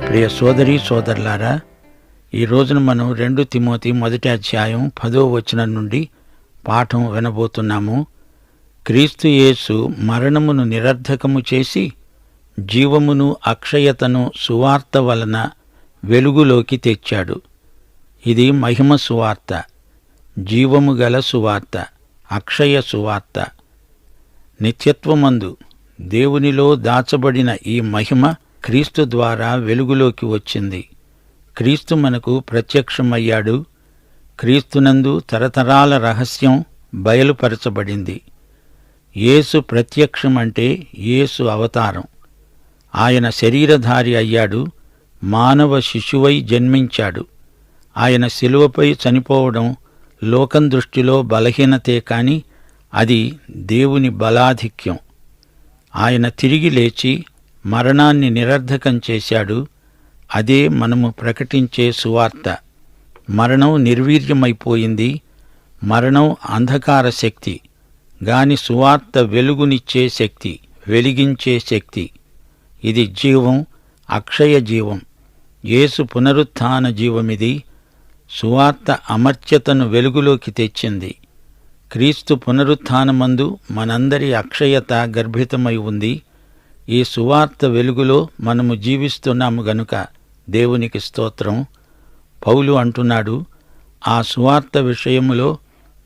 ప్రియ సోదరీ సోదరులారా, ఈ రోజున మనం 2 తిమోతి 1 వచనం నుండి పాఠం వినబోతున్నాము. క్రీస్తు యేసు మరణమును నిరర్ధకము చేసి జీవమును అక్షయతను సువార్త వలన వెలుగులోకి తెచ్చాడు. ఇది మహిమ సువార్త, జీవము గల సువార్త, అక్షయ సువార్త. నిత్యత్వమందు దేవునిలో దాచబడిన ఈ మహిమ క్రీస్తు ద్వారా వెలుగులోకి వచ్చింది. క్రీస్తు మనకు ప్రత్యక్షమయ్యాడు. క్రీస్తునందు తరతరాల రహస్యం బయలుపరచబడింది. యేసు ప్రత్యక్షమంటే యేసు అవతారం. ఆయన శరీరధారి అయ్యాడు, మానవ శిశువై జన్మించాడు. ఆయన శిలువపై చనిపోవడం లోకం దృష్టిలో బలహీనతే కాని అది దేవుని బలాధిక్యం. ఆయన తిరిగి లేచి మరణాన్ని నిరర్ధకం చేశాడు. అదే మనము ప్రకటించే సువార్త. మరణం నిర్వీర్యమైపోయింది. మరణం అంధకార శక్తి, గాని సువార్త వెలుగునిచ్చే శక్తి, వెలిగించే శక్తి. ఇది జీవం, అక్షయ జీవం. యేసు పునరుత్థాన జీవమిది. సువార్త అమర్త్యతను వెలుగులోకి తెచ్చింది. క్రీస్తు పునరుత్థానమందు మనందరి అక్షయత గర్భితమై ఉంది. ఈ సువార్త వెలుగులో మనము జీవిస్తున్నాము గనుక దేవునికి స్తోత్రం. పౌలు అంటున్నాడు, ఆ సువార్త విషయములో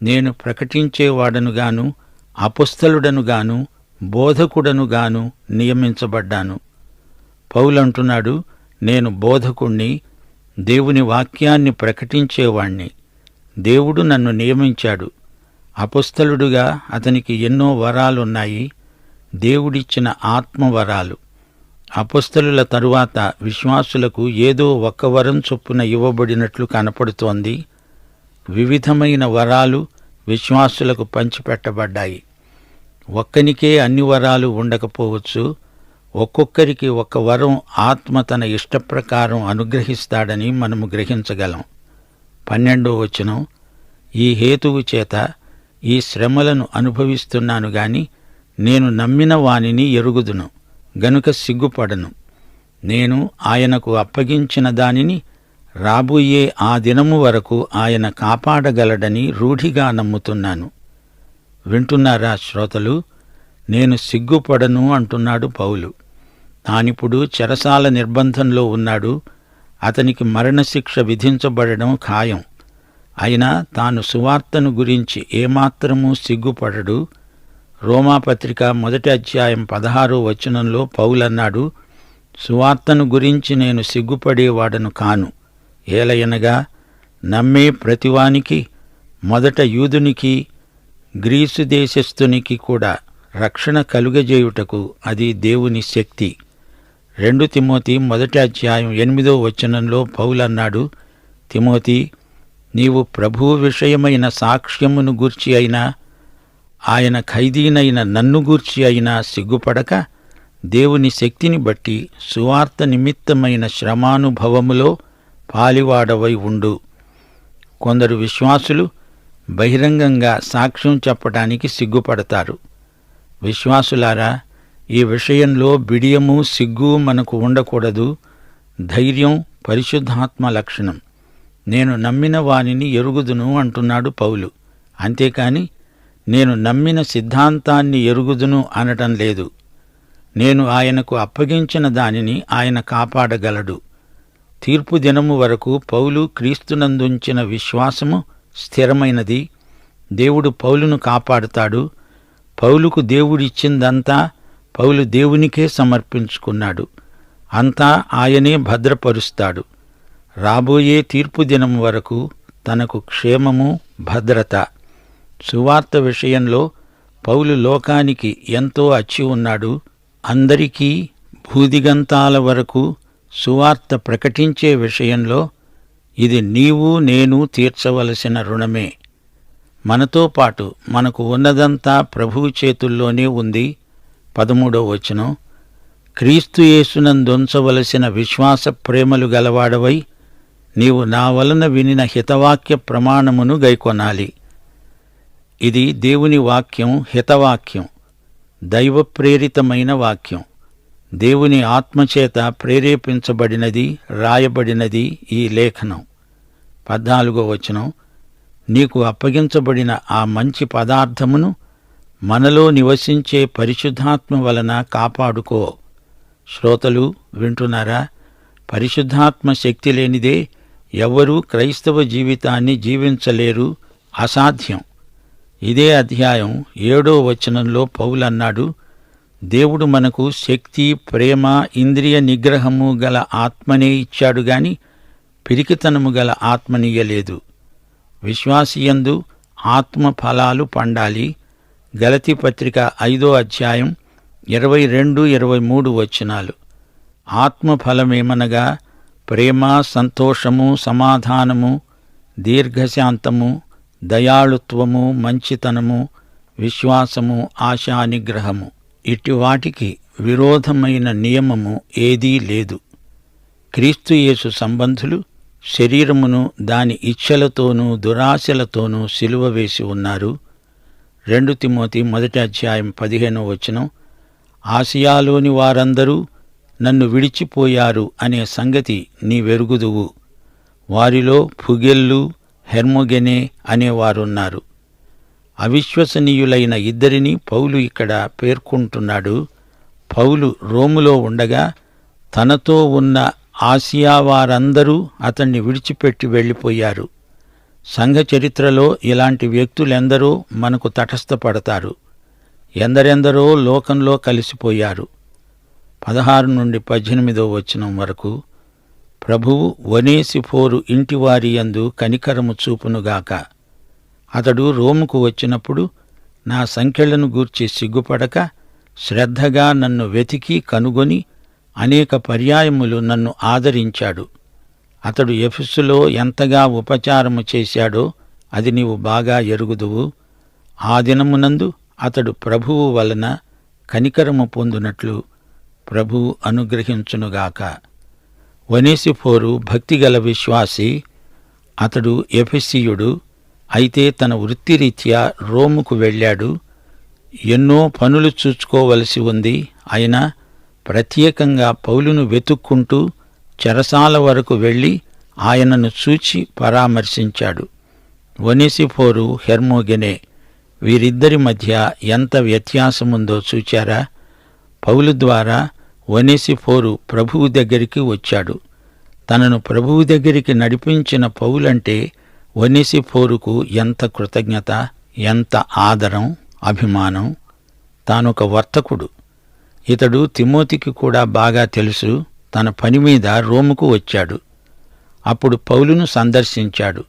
నేను ప్రకటించేవాడనుగాను, అపొస్తలుడనుగాను, బోధకుడనుగాను నియమించబడ్డాను. పౌలు అంటున్నాడు, నేను బోధకుణ్ణి, దేవుని వాక్యాన్ని ప్రకటించేవాణ్ణి. దేవుడు నన్ను నియమించాడు. అపొస్తలుడుగా అతనికి ఎన్నో వరాలున్నాయి, దేవుడిచ్చిన ఆత్మవరాలు. అపొస్తలుల తరువాత విశ్వాసులకు ఏదో ఒక్క వరం చొప్పున ఇవ్వబడినట్లు కనపడుతోంది. వివిధమైన వరాలు విశ్వాసులకు పంచిపెట్టబడ్డాయి. ఒక్కనికే అన్ని వరాలు ఉండకపోవచ్చు. ఒక్కొక్కరికి ఒక్క వరం ఆత్మ తన ఇష్టప్రకారం అనుగ్రహిస్తాడని మనము గ్రహించగలం. 12వ వచనం, ఈ హేతువు చేత ఈ శ్రమలను అనుభవిస్తున్నాను గాని నేను నమ్మిన వానిని ఎరుగుదును గనుక సిగ్గుపడను. నేను ఆయనకు అప్పగించిన దానిని రాబోయే ఆ దినము వరకు ఆయన కాపాడగలడని రూఢిగా నమ్ముతున్నాను. వింటున్నారా శ్రోతలు? నేను సిగ్గుపడను అంటున్నాడు పౌలు. తానిప్పుడు చెరసాల నిర్బంధంలో ఉన్నాడు. అతనికి మరణశిక్ష విధించబడడం ఖాయం. అయినా తాను సువార్తను గురించి ఏమాత్రమూ సిగ్గుపడడు. రోమాపత్రిక 1 వచనంలో పౌలన్నాడు, సువార్తను గురించి నేను సిగ్గుపడేవాడను కాను. ఏలయనగా నమ్మే ప్రతివానికి, మొదట యూదునికి, గ్రీసు దేశస్థునికి కూడా రక్షణ కలుగజేయుటకు అది దేవుని శక్తి. 2 తిమోతి 1 వచనంలో పౌలన్నాడు, తిమోతి, నీవు ప్రభువు విషయమైన సాక్ష్యమును గూర్చి అయినా, ఆయన ఖైదీనైన నన్ను గూర్చి అయినా సిగ్గుపడక దేవుని శక్తిని బట్టి సువార్త నిమిత్తమైన శ్రమానుభవములో పాలివాడవై ఉండు. కొందరు విశ్వాసులు బహిరంగంగా సాక్ష్యం చెప్పడానికి సిగ్గుపడతారు. విశ్వాసులారా, ఈ విషయంలో బిడియము, సిగ్గు మనకు ఉండకూడదు. ధైర్యం పరిశుద్ధాత్మ లక్షణం. నేను నమ్మిన వానిని ఎరుగుదును అంటున్నాడు పౌలు. అంతేకాని నేను నమ్మిన సిద్ధాంతాన్ని ఎరుగుదును అనటం లేదు. నేను ఆయనకు అప్పగించిన దానిని ఆయన కాపాడగలడు. తీర్పు దినము వరకు పౌలు క్రీస్తునందుంచిన విశ్వాసము స్థిరమైనది. దేవుడు పౌలును కాపాడుతాడు. పౌలుకు దేవుడిచ్చిందంతా పౌలు దేవునికే సమర్పించుకున్నాడు. అంతా ఆయనే భద్రపరుస్తాడు. రాబోయే తీర్పు దినం వరకు తనకు క్షేమము, భద్రత. సువార్త విషయంలో పౌలు లోకానికి ఎంతో అచ్చి ఉన్నాడు. అందరికీ భూదిగంతాల వరకు సువార్త ప్రకటించే విషయంలో ఇది నీవు నేను తీర్చవలసిన రుణమే. మనతో పాటు మనకు ఉన్నదంతా ప్రభువు చేతుల్లోనే ఉంది. 13వ వచనం, క్రీస్తు యేసునందుంచవలసిన విశ్వాస ప్రేమలు గలవాడవై నీవు నా వలన వినిన హితవాక్య ప్రమాణమును గైకొనాలి. ఇది దేవుని వాక్యం, హితవాక్యం, దైవప్రేరితమైన వాక్యం. దేవుని ఆత్మచేత ప్రేరేపించబడినది, రాయబడినది ఈ లేఖనం. 14వ వచనం, నీకు అప్పగించబడిన ఆ మంచి పదార్థమును మనలో నివసించే పరిశుద్ధాత్మ వలన కాపాడుకో. శ్రోతలు వింటున్నారా? పరిశుద్ధాత్మ శక్తి లేనిదే ఎవ్వరూ క్రైస్తవ జీవితాన్ని జీవించలేరు, అసాధ్యం. ఇదే అధ్యాయం 7వ వచనంలో పౌలన్నాడు, దేవుడు మనకు శక్తి, ప్రేమ, ఇంద్రియ నిగ్రహము గల ఆత్మనే ఇచ్చాడు గాని పిరికితనము గల ఆత్మనియ్యలేదు. విశ్వాసియందు ఆత్మ ఫలాలు పండాలి. గలతీ పత్రిక 5వ అధ్యాయం 22, 23 వచనాలు. ఆత్మఫలమేమనగా ప్రేమ, సంతోషము, సమాధానము, దీర్ఘశాంతము, దయాళుత్వము, మంచితనము, విశ్వాసము, ఆశానిగ్రహము. ఇట్టి వాటికి విరోధమైన నియమము ఏదీ లేదు. క్రీస్తు యేసు సంబంధులు శరీరమును దాని ఇచ్ఛలతోనూ దురాశలతోనూ సిలువ వేసి ఉన్నారు. 2 తిమోతి 1వ అధ్యాయం 15వ వచనం, ఆసియాలోని వారందరూ నన్ను విడిచిపోయారు అనే సంగతి నీవెరుగుదువు. వారిలో ఫుగెల్లు, హెర్మొగెనే అనేవారున్నారు. అవిశ్వసనీయులైన ఇద్దరిని పౌలు ఇక్కడ పేర్కొంటున్నాడు. పౌలు రోములో ఉండగా తనతో ఉన్న ఆసియా వారందరూ అతన్ని విడిచిపెట్టి వెళ్ళిపోయారు. సంఘ చరిత్రలో ఇలాంటి వ్యక్తులెందరో మనకు తటస్థపడతారు. ఎందరెందరో లోకంలో కలిసిపోయారు. 16 నుండి 18వ వచనం వరకు, ప్రభువు ఒనేసిఫోరు ఇంటివారి యందు కనికరము చూపునుగాక. అతడు రోముకు వచ్చినప్పుడు నా సంఖ్యలను గూర్చి సిగ్గుపడక శ్రద్ధగా నన్ను వెతికి కనుగొని అనేక పర్యాయములు నన్ను ఆదరించాడు. అతడు ఎఫెసులో ఎంతగా ఉపచారము చేశాడో అది నీవు బాగా ఎరుగుదువు. ఆ దినమునందు అతడు ప్రభువు వలన కనికరము పొందునట్లు ప్రభువు అనుగ్రహించునుగాక. ఒనేసిఫోరు భక్తిగల విశ్వాసి. అతడు ఎఫెసీయుడు. అయితే తన వృత్తిరీత్యా రోముకు వెళ్ళాడు. ఎన్నో పనులు చూచుకోవలసి ఉంది. అయినా ప్రత్యేకంగా పౌలును వెతుక్కుంటూ చెరసాల వరకు వెళ్ళి ఆయనను చూచి పరామర్శించాడు. ఒనేసిఫోరు, హెర్మొగెనే వీరిద్దరి మధ్య ఎంత వ్యత్యాసముందో చూచారా? పౌలు ద్వారా ఒనేసిఫోరు ప్రభువు దగ్గరికి వచ్చాడు. తనను ప్రభువు దగ్గరికి నడిపించిన పౌలంటే ఒనేసిఫోరుకు ఎంత కృతజ్ఞత, ఎంత ఆదరం, అభిమానం. తానొక వర్తకుడు. ఇతడు తిమోతికి కూడా బాగా తెలుసు. తన పని మీద రోముకు వచ్చాడు. అప్పుడు పౌలును సందర్శించాడు.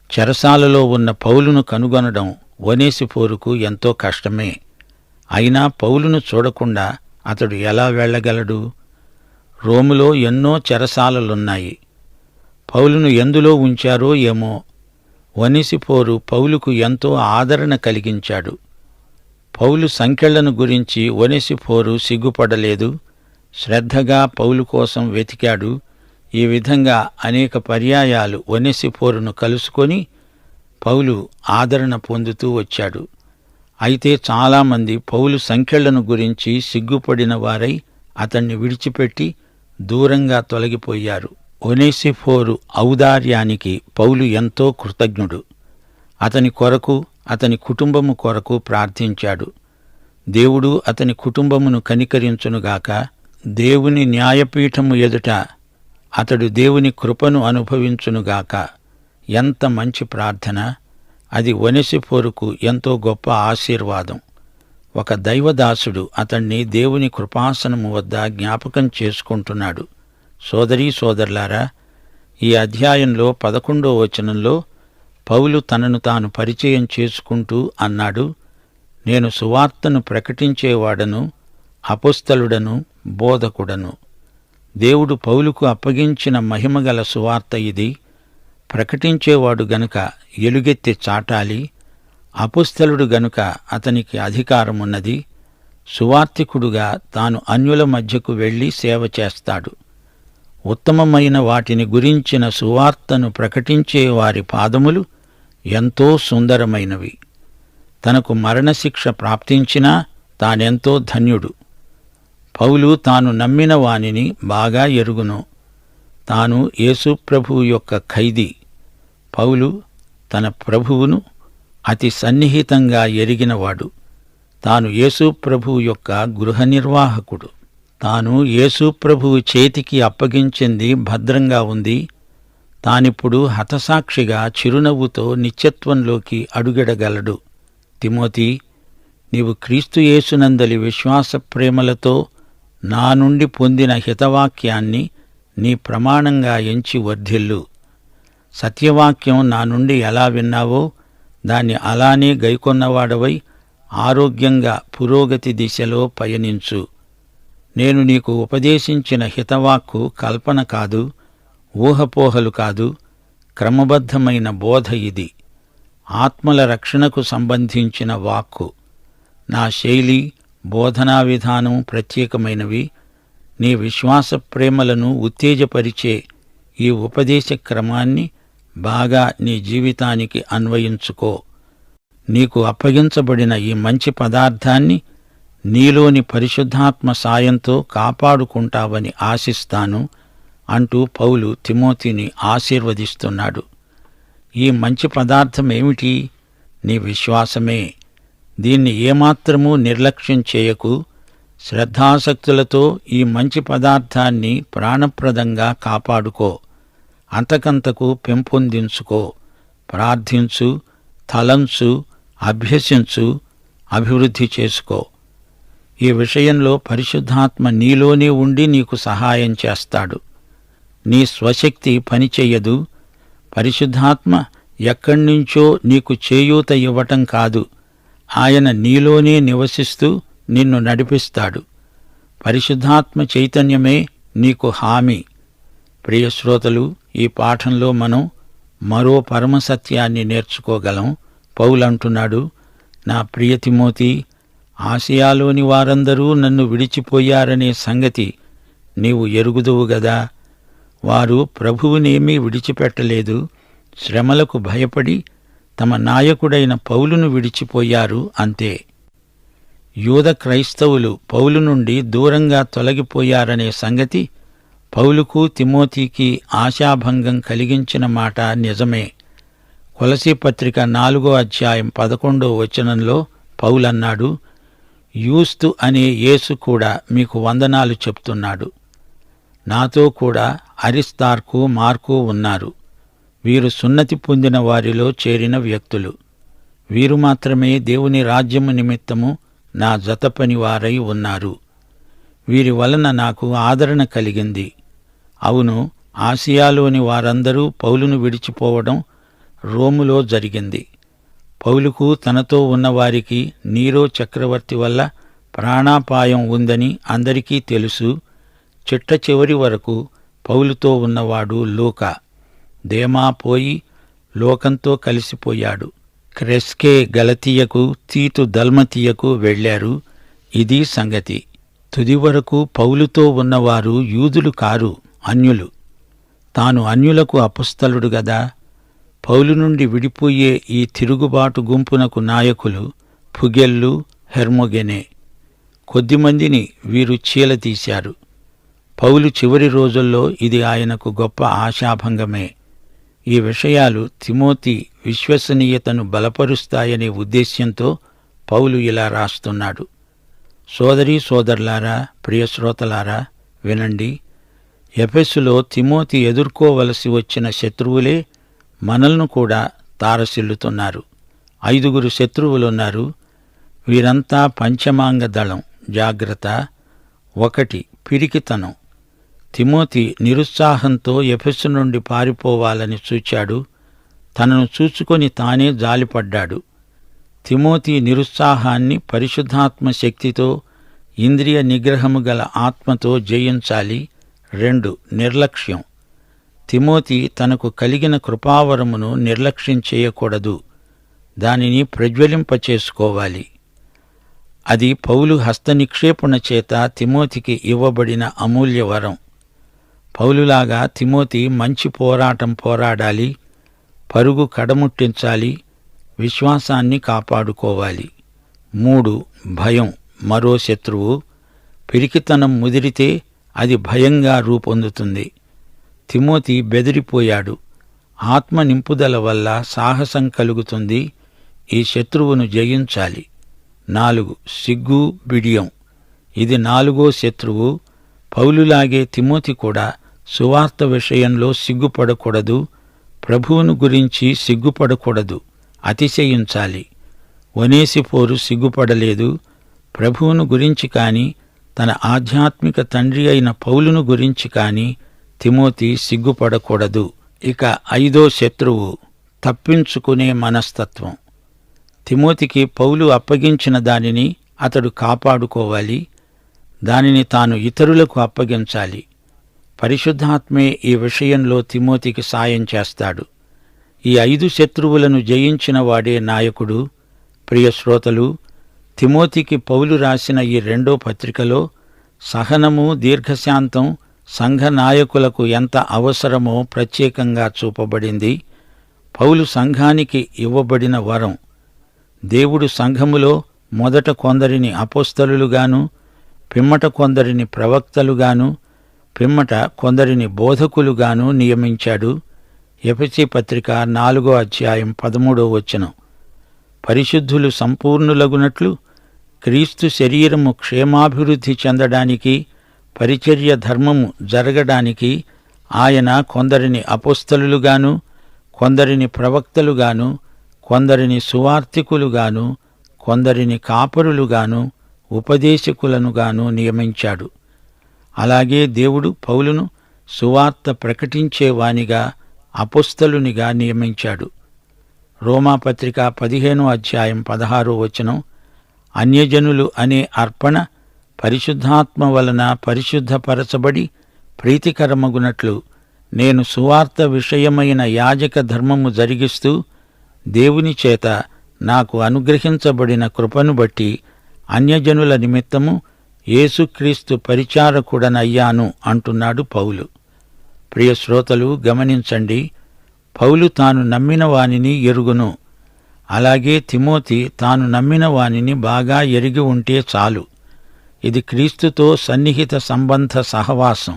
చెరసాలలో ఉన్న పౌలును కనుగొనడం ఒనేసిఫోరుకు ఎంతో కష్టమే. అయినా పౌలును చూడకుండా అతడు ఎలా వెళ్ళగలడు? రోములో ఎన్నో చెరసాలలున్నాయి. పౌలును ఎందులో ఉంచారో ఏమో. ఒనేసిఫోరు పౌలుకు ఎంతో ఆదరణ కలిగించాడు. పౌలు సంకెళ్లను గురించి ఒనేసిఫోరు సిగ్గుపడలేదు. శ్రద్ధగా పౌలు కోసం వెతికాడు. ఈ విధంగా అనేక పర్యాయాలు ఒనేసిఫోరును కలుసుకొని పౌలు ఆదరణ పొందుతూ వచ్చాడు. అయితే చాలామంది పౌలు సంకెళ్లను గురించి సిగ్గుపడిన వారై అతన్ని విడిచిపెట్టి దూరంగా తొలగిపోయారు. ఒనేసిఫోరు ఔదార్యానికి పౌలు ఎంతో కృతజ్ఞుడు. అతని కొరకు, అతని కుటుంబము కొరకు ప్రార్థించాడు. దేవుడు అతని కుటుంబమును కనికరించునుగాక. దేవుని న్యాయపీఠము ఎదుట అతడు దేవుని కృపను అనుభవించునుగాక. ఎంత మంచి ప్రార్థన! అది ఒనేసిఫోరుకు ఎంతో గొప్ప ఆశీర్వాదం. ఒక దైవదాసుడు అతణ్ణి దేవుని కృపాసనము వద్ద జ్ఞాపకం చేసుకుంటున్నాడు. సోదరీ సోదరులారా, ఈ అధ్యాయంలో 11వ వచనంలో పౌలు తనను తాను పరిచయం చేసుకుంటూ అన్నాడు, నేను సువార్తను ప్రకటించేవాడను, అపొస్తలుడను, బోధకుడను. దేవుడు పౌలుకు అప్పగించిన మహిమగల సువార్త ఇది. ప్రకటించేవాడు గనుక ఎలుగెత్తి చాటాలి. అపొస్తలుడు గనుక అతనికి అధికారమున్నది. సువార్తికుడుగా తాను అన్యుల మధ్యకు వెళ్లి సేవ చేస్తాడు. ఉత్తమమైన వాటిని గురించిన సువార్తను ప్రకటించే వారి పాదములు ఎంతో సుందరమైనవి. తనకు మరణశిక్ష ప్రాప్తించినా తానెంతో ధన్యుడు. పౌలు తాను నమ్మిన వానిని బాగా ఎరుగును. తాను యేసు ప్రభువు యొక్క ఖైదీ. పౌలు తన ప్రభువును అతి సన్నిహితంగా ఎరిగినవాడు. తాను యేసు ప్రభువు యొక్క గృహ నిర్వాహకుడు. తాను యేసు ప్రభువు చేతికి అప్పగించింది భద్రంగా ఉంది. తానిప్పుడు హతసాక్షిగా చిరునవ్వుతో నిత్యత్వంలోకి అడుగెడగలడు. తిమోతి, నీవు క్రీస్తు యేసునందలి విశ్వాస ప్రేమలతో నా నుండి పొందిన హితవాక్యాన్ని నీ ప్రమాణంగా ఎంచి వర్ధిల్లు. సత్యవాక్యం నా నుండి ఎలా విన్నావో దాన్ని అలానే గైకొన్నవాడవై ఆరోగ్యంగా పురోగతి దిశలో పయనించు. నేను నీకు ఉపదేశించిన హితవాక్కు కల్పన కాదు, ఊహపోహలు కాదు, క్రమబద్ధమైన బోధ ఇది. ఆత్మల రక్షణకు సంబంధించిన వాక్కు. నా శైలి, బోధనా విధానం ప్రత్యేకమైనవి. నీ విశ్వాస ప్రేమలను ఉత్తేజపరిచే ఈ ఉపదేశ క్రమాన్ని బాగా నీ జీవితానికి అన్వయించుకో. నీకు అప్పగించబడిన ఈ మంచి పదార్థాన్ని నీలోని పరిశుద్ధాత్మ సాయంతో కాపాడుకుంటావని ఆశిస్తాను అంటూ పౌలు తిమోతిని ఆశీర్వదిస్తున్నాడు. ఈ మంచి పదార్థమేమిటి? నీ విశ్వాసమే. దీన్ని ఏమాత్రమూ నిర్లక్ష్యం చేయకు. శ్రద్ధాసక్తులతో ఈ మంచి పదార్థాన్ని ప్రాణప్రదంగా కాపాడుకో. అంతకంతకు పెంపొందించుకో. ప్రార్థించు, తలంచు, అభ్యసించు, అభివృద్ధి చేసుకో. ఈ విషయంలో పరిశుద్ధాత్మ నీలోనే ఉండి నీకు సహాయం చేస్తాడు. నీ స్వశక్తి పనిచెయ్యదు. పరిశుద్ధాత్మ ఎక్కడ్నుంచో నీకు చేయూత ఇవ్వటం కాదు. ఆయన నీలోనే నివసిస్తూ నిన్ను నడిపిస్తాడు. పరిశుద్ధాత్మ చైతన్యమే నీకు హామీ. ప్రియశ్రోతలు, ఈ పాఠంలో మనం మరో పరమసత్యాన్ని నేర్చుకోగలం. పౌలంటున్నాడు, నా ప్రియ తిమోతి, ఆసియాలోని వారందరూ నన్ను విడిచిపోయారనే సంగతి నీవు ఎరుగుదువు గదా. వారు ప్రభువునేమీ విడిచిపెట్టలేదు. శ్రమలకు భయపడి తమ నాయకుడైన పౌలును విడిచిపోయారు అంతే. యూద క్రైస్తవులు పౌలు నుండి దూరంగా తొలగిపోయారనే సంగతి పౌలుకు తిమోతికి ఆశాభంగం కలిగించిన మాట నిజమే. కొలసీ పత్రిక 4వ అధ్యాయం 11వ వచనంలో పౌలన్నాడు, యూస్తు అనే యేసు కూడా మీకు వందనాలు చెప్తున్నాడు. నాతో కూడా అరిస్తార్కు, మార్కు ఉన్నారు. వీరు సున్నతి పొందిన వారిలో చేరిన వ్యక్తులు. వీరు మాత్రమే దేవుని రాజ్యము నిమిత్తము నా జతపనివారై ఉన్నారు. వీరి వలన నాకు ఆదరణ కలిగింది. అవును, ఆసియాలోని వారందరూ పౌలును విడిచిపోవడం రోములో జరిగింది. పౌలుకు తనతో ఉన్నవారికి నీరో చక్రవర్తి వల్ల ప్రాణాపాయం ఉందని అందరికీ తెలుసు. చిట్ట చివరి వరకు పౌలుతో ఉన్నవాడు లూకా. దేమా పోయి లోకంతో కలిసిపోయాడు. క్రెస్కే గలతీయకు, తీతు దల్మతీయకు వెళ్లారు. ఇది సంగతి. తుది వరకు పౌలుతో ఉన్నవారు యూదులు కారు, అన్యులు. తాను అన్యులకు అపొస్తలుడు గదా. పౌలు నుండి విడిపోయే ఈ తిరుగుబాటు గుంపునకు నాయకులు ఫుగెల్లు, హెర్మొగెనే. కొద్దిమందిని వీరు చీలతీశారు. పౌలు చివరి రోజుల్లో ఇది ఆయనకు గొప్ప ఆశాభంగమే. ఈ విషయాలు తిమోతి విశ్వసనీయతను బలపరుస్తాయనే ఉద్దేశ్యంతో పౌలు ఇలా రాస్తున్నాడు. సోదరీ సోదరులారా, ప్రియశ్రోతలారా, వినండి. ఎఫెసులో తిమోతి ఎదుర్కోవలసి వచ్చిన శత్రువులే మనల్ని కూడా తారసిల్లుతున్నారు. 5 శత్రువులున్నారు. వీరంతా పంచమాంగ దళం. జాగ్రత్త. 1. పిరికితనం. తిమోతి నిరుత్సాహంతో ఎఫెసు నుండి పారిపోవాలని చూచాడు. తనను చూచుకొని తానే జాలిపడ్డాడు. తిమోతి నిరుత్సాహాన్ని పరిశుద్ధాత్మ శక్తితో, ఇంద్రియ నిగ్రహము గల ఆత్మతో జయించాలి. 2. నిర్లక్ష్యం. తిమోతి తనకు కలిగిన కృపావరమును నిర్లక్ష్యం చేయకూడదు. దానిని ప్రజ్వలింపచేసుకోవాలి. అది పౌలు హస్తనిక్షేపణ చేత తిమోతికి ఇవ్వబడిన అమూల్య వరం. పౌలులాగా తిమోతి మంచి పోరాటం పోరాడాలి. పరుగు కడముట్టించాలి. విశ్వాసాన్ని కాపాడుకోవాలి. 3. భయం, మరో శత్రువు. పిరికితనం ముదిరితే అది భయంగా రూపొందుతుంది. తిమోతి బెదిరిపోయాడు. ఆత్మ నింపుదల వల్ల సాహసం కలుగుతుంది. ఈ శత్రువును జయించాలి. 4. సిగ్గు, బిడియం. ఇది 4వ శత్రువు. పౌలులాగే తిమోతి కూడా సువార్త విషయంలో సిగ్గుపడకూడదు. ప్రభువును గురించి సిగ్గుపడకూడదు, అతిశయించాలి. ఒనేసిఫోరు సిగ్గుపడలేదు. ప్రభువును గురించి కాని, తన ఆధ్యాత్మిక తండ్రి అయిన పౌలును గురించి కాని తిమోతి సిగ్గుపడకూడదు. ఇక 5వ శత్రువు తప్పించుకునే మనస్తత్వం. తిమోతికి పౌలు అప్పగించిన దానిని అతడు కాపాడుకోవాలి. దానిని తాను ఇతరులకు అప్పగించాలి. పరిశుద్ధాత్మే ఈ విషయంలో తిమోతికి సాయం చేస్తాడు. ఈ 5 శత్రువులను జయించిన వాడే నాయకుడు. ప్రియ శ్రోతలు, తిమోతికి పౌలు రాసిన ఈ 2వ పత్రికలో సహనము, దీర్ఘశాంతం సంఘ నాయకులకు ఎంత అవసరమో ప్రత్యేకంగా చూపబడింది. పౌలు సంఘానికి ఇవ్వబడిన వరం. దేవుడు సంఘములో మొదట కొందరిని అపోస్తలులుగాను, పిమ్మట కొందరిని ప్రవక్తలుగాను, పిమ్మట కొందరిని బోధకులుగాను నియమించాడు. ఎఫెసీ పత్రిక 4వ అధ్యాయం 13వ వచనం. పరిశుద్ధులు సంపూర్ణులగునట్లు క్రీస్తు శరీరము క్షేమాభివృద్ధి చెందడానికి, పరిచర్య ధర్మము జరగడానికి ఆయన కొందరిని అపోస్తలులుగాను, కొందరిని ప్రవక్తలుగాను, కొందరిని సువార్తికులుగాను, కొందరిని కాపరులుగాను, ఉపదేశకులనుగాను నియమించాడు. అలాగే దేవుడు పౌలును సువార్త ప్రకటించేవానిగా, అపోస్తలునిగా నియమించాడు. రోమాపత్రిక 15వ అధ్యాయం 16వ వచనం. అన్యజనులు అనే అర్పణ పరిశుద్ధాత్మ వలన పరిశుద్ధపరచబడి ప్రీతికరమగునట్లు నేను సువార్త విషయమైన యాజక ధర్మము జరిగిస్తూ దేవుని చేత నాకు అనుగ్రహించబడిన కృపను బట్టి అన్యజనుల నిమిత్తము యేసుక్రీస్తు పరిచారకుడనయ్యాను అంటున్నాడు పౌలు. ప్రియ శ్రోతలు, గమనించండి. పౌలు తాను నమ్మిన వానిని ఎరుగును. అలాగే తిమోతి తాను నమ్మిన వానిని బాగా ఎరిగి ఉంటే చాలు. ఇది క్రీస్తుతో సన్నిహిత సంబంధ సహవాసం.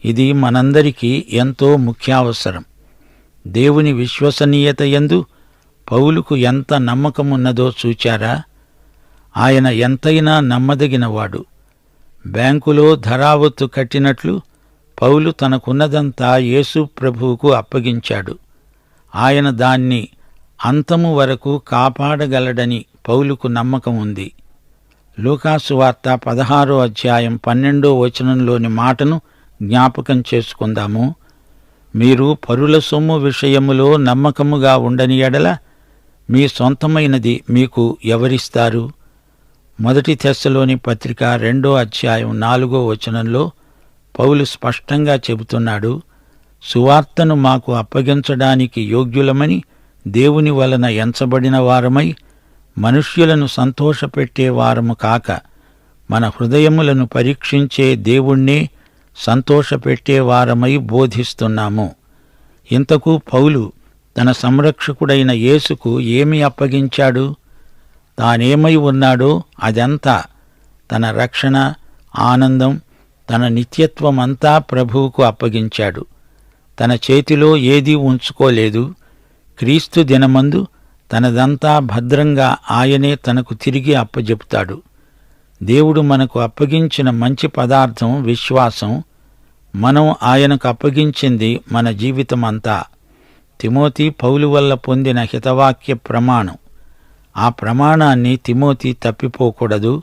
ఇది మనందరికీ ఎంతో ముఖ్యావసరం. దేవుని విశ్వసనీయత యందు పౌలుకు ఎంత నమ్మకమున్నదో చూచారా? ఆయన ఎంతైనా నమ్మదగినవాడు. బ్యాంకులో ధరావత్తు కట్టినట్లు పౌలు తనకున్నదంతా యేసు ప్రభువుకు అప్పగించాడు. ఆయన దాన్ని అంతము వరకు కాపాడగలడని పౌలుకు నమ్మకం ఉంది. లూకాసు వార్త 16వ అధ్యాయం 12వ వచనంలోని మాటను జ్ఞాపకం చేసుకుందాము. మీరు పరుల సొమ్ము విషయములో నమ్మకముగా ఉండని ఎడల మీ సొంతమైనది మీకు ఎవరిస్తారు? 1 తెస్సలోని పత్రిక 2వ అధ్యాయం 4వ వచనంలో పౌలు స్పష్టంగా చెబుతున్నాడు, సువార్తను మాకు అప్పగించడానికి యోగ్యులమని దేవుని వలన ఎంచబడిన వారమై, మనుష్యులను సంతోషపెట్టే వారము కాక మన హృదయములను పరీక్షించే దేవుణ్ణే సంతోషపెట్టే వారమై బోధిస్తున్నాము. ఇంతకు పౌలు తన సంరక్షకుడైన యేసుకు ఏమి అప్పగించాడు? తానేమై ఉన్నాడో అదంతా, తన రక్షణ, ఆనందం, తన నిత్యత్వమంతా ప్రభువుకు అప్పగించాడు. తన చేతిలో ఏదీ ఉంచుకోలేదు. క్రీస్తు దినమందు తనదంతా భద్రంగా ఆయనే తనకు తిరిగి అప్పజెపుతాడు. దేవుడు మనకు అప్పగించిన మంచి పదార్థం విశ్వాసం. మనం ఆయనకు అప్పగించింది మన జీవితమంతా. తిమోతి పౌలు వల్ల పొందిన హితవాక్య ప్రమాణం. ఆ ప్రమాణాన్ని తిమోతి తప్పిపోకూడదు.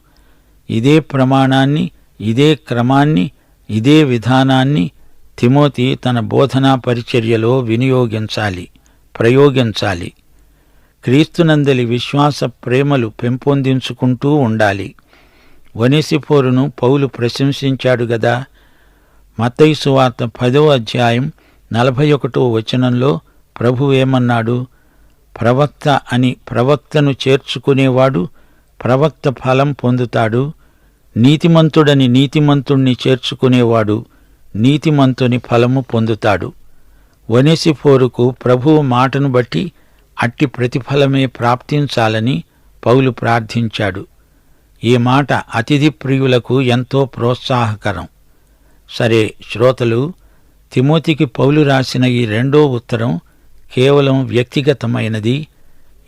ఇదే ప్రమాణాన్ని, ఇదే క్రమాన్ని, ఇదే విధానాన్ని తిమోతి తన బోధనా పరిచర్యలో ప్రయోగించాలి. క్రీస్తునందలి విశ్వాస ప్రేమలు పెంపొందించుకుంటూ ఉండాలి. ఒనేసిఫోరును పౌలు ప్రశంసించాడు గదా. మత్తయి సువార్త 10వ అధ్యాయం 41వ వచనంలో ప్రభువేమన్నాడు? ప్రవక్త అని ప్రవక్తను చేర్చుకునేవాడు ప్రవక్త ఫలం పొందుతాడు. నీతిమంతుడని నీతిమంతుణ్ణి చేర్చుకునేవాడు నీతిమంతుని ఫలము పొందుతాడు. ఒనేసిఫోరుకు ప్రభువు మాటను బట్టి అట్టి ప్రతిఫలమే ప్రాప్తించాలని పౌలు ప్రార్థించాడు. ఈ మాట అతిథి ప్రియులకు ఎంతో ప్రోత్సాహకరం. సరే శ్రోతలు, తిమోతికి పౌలు రాసిన ఈ రెండో ఉత్తరం కేవలం వ్యక్తిగతమైనది.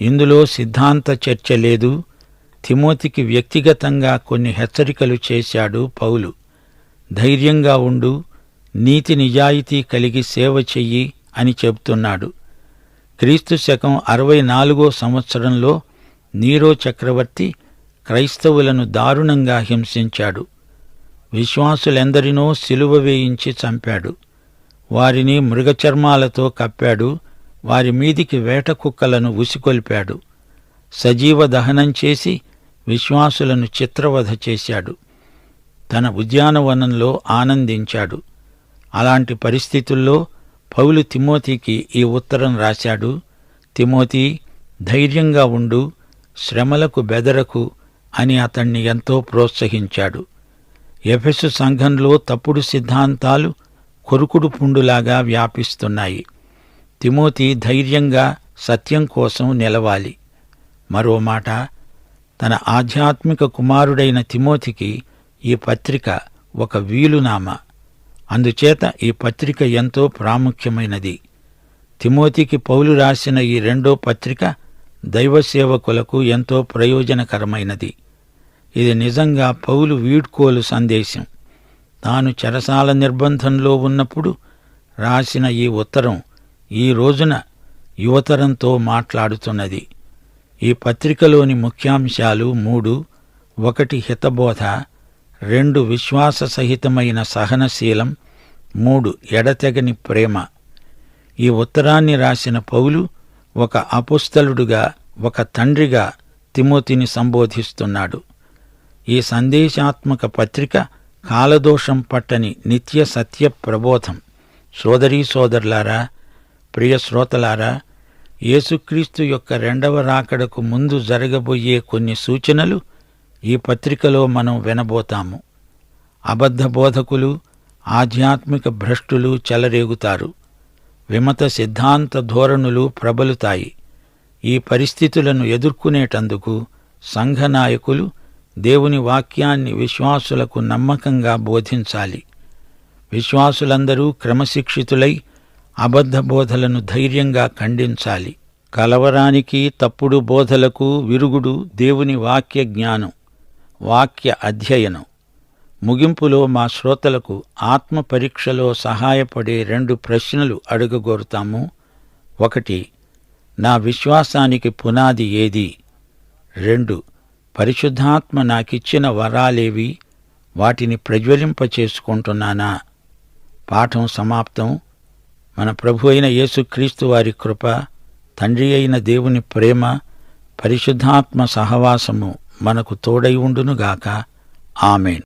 ఇందులో సిద్ధాంత చర్చ లేదు. తిమోతికి వ్యక్తిగతంగా కొన్ని హెచ్చరికలు చేశాడు పౌలు. ధైర్యంగా ఉండు, నీతి నిజాయితీ కలిగి సేవ చెయ్యి అని చెబుతున్నాడు. క్రీస్తు శకం 64 సంవత్సరంలో నీరో చక్రవర్తి క్రైస్తవులను దారుణంగా హింసించాడు. విశ్వాసులెందరినో సిలువ వేయించి చంపాడు. వారిని మృగచర్మాలతో కప్పాడు. వారి మీదికి వేట కుక్కలను ఉసికొల్పాడు. సజీవ దహనం చేసి విశ్వాసులను చిత్రవధ చేశాడు. తన ఉద్యానవనంలో ఆనందించాడు. అలాంటి పరిస్థితుల్లో పౌలు తిమోతికి ఈ ఉత్తరం రాశాడు. తిమోతి, ధైర్యంగా ఉండు, శ్రమలకు బెదరకు అని అతణ్ణి ఎంతో ప్రోత్సహించాడు. ఎఫెసు సంఘంలో తప్పుడు సిద్ధాంతాలు కొరుకుడు పుండులాగా వ్యాపిస్తున్నాయి. తిమోతి ధైర్యంగా సత్యం కోసం నిలవాలి. మరో మాట, తన ఆధ్యాత్మిక కుమారుడైన తిమోతికి ఈ పత్రిక ఒక వీలునామా. అందుచేత ఈ పత్రిక ఎంతో ప్రాముఖ్యమైనది. తిమోతికి పౌలు రాసిన ఈ రెండో పత్రిక దైవ సేవకులకు ఎంతో ప్రయోజనకరమైనది. ఇది నిజంగా పౌలు వీడ్కోలు సందేశం. తాను చెరసాల నిర్బంధంలో ఉన్నప్పుడు రాసిన ఈ ఉత్తరం ఈ రోజున యువతరంతో మాట్లాడుతున్నది. ఈ పత్రికలోని ముఖ్యాంశాలు 3. 1 హితబోధ, 2 విశ్వాస సహితమైన సహనశీలం, 3 ఎడతెగని ప్రేమ. ఈ ఉత్తరాన్ని రాసిన పౌలు ఒక అపోస్తలుడుగా, ఒక తండ్రిగా తిమోతిని సంబోధిస్తున్నాడు. ఈ సందేశాత్మక పత్రిక కాలదోషం పట్టని నిత్య సత్య ప్రబోధం. సోదరీ సోదరులారా, ప్రియ శ్రోతలారా, యేసుక్రీస్తు యొక్క రెండవ రాకడకు ముందు జరగబోయే కొన్ని సూచనలు ఈ పత్రికలో మనం వినబోతాము. అబద్ధ బోధకులు, ఆధ్యాత్మిక భ్రష్టులు చెలరేగుతారు. విమత సిద్ధాంత ధోరణులు ప్రబలుతాయి. ఈ పరిస్థితులను ఎదుర్కొనేటందుకు సంఘ నాయకులు దేవుని వాక్యాన్ని విశ్వాసులకు నమ్మకంగా బోధించాలి. విశ్వాసులందరూ క్రమశిక్షితులై అబద్ధ బోధలను ధైర్యంగా ఖండించాలి. కలవరానికి, తప్పుడు బోధలకు విరుగుడు దేవుని వాక్య జ్ఞానం, వాక్య అధ్యయనం. ముగింపులో మా శ్రోతలకు ఆత్మ పరీక్షలో సహాయపడే 2 ప్రశ్నలు అడగగోరుతాము. 1. నా విశ్వాసానికి పునాది ఏది? 2. పరిశుద్ధాత్మ నాకిచ్చిన వరాలేవి? వాటిని ప్రజ్వలింపచేసుకుంటున్నానా? పాఠం సమాప్తం. మన ప్రభు అయిన యేసుక్రీస్తు వారి కృప, తండ్రి అయిన దేవుని ప్రేమ, పరిశుద్ధాత్మ సహవాసము మనకు తోడై ఉండునుగాక. ఆమేన్.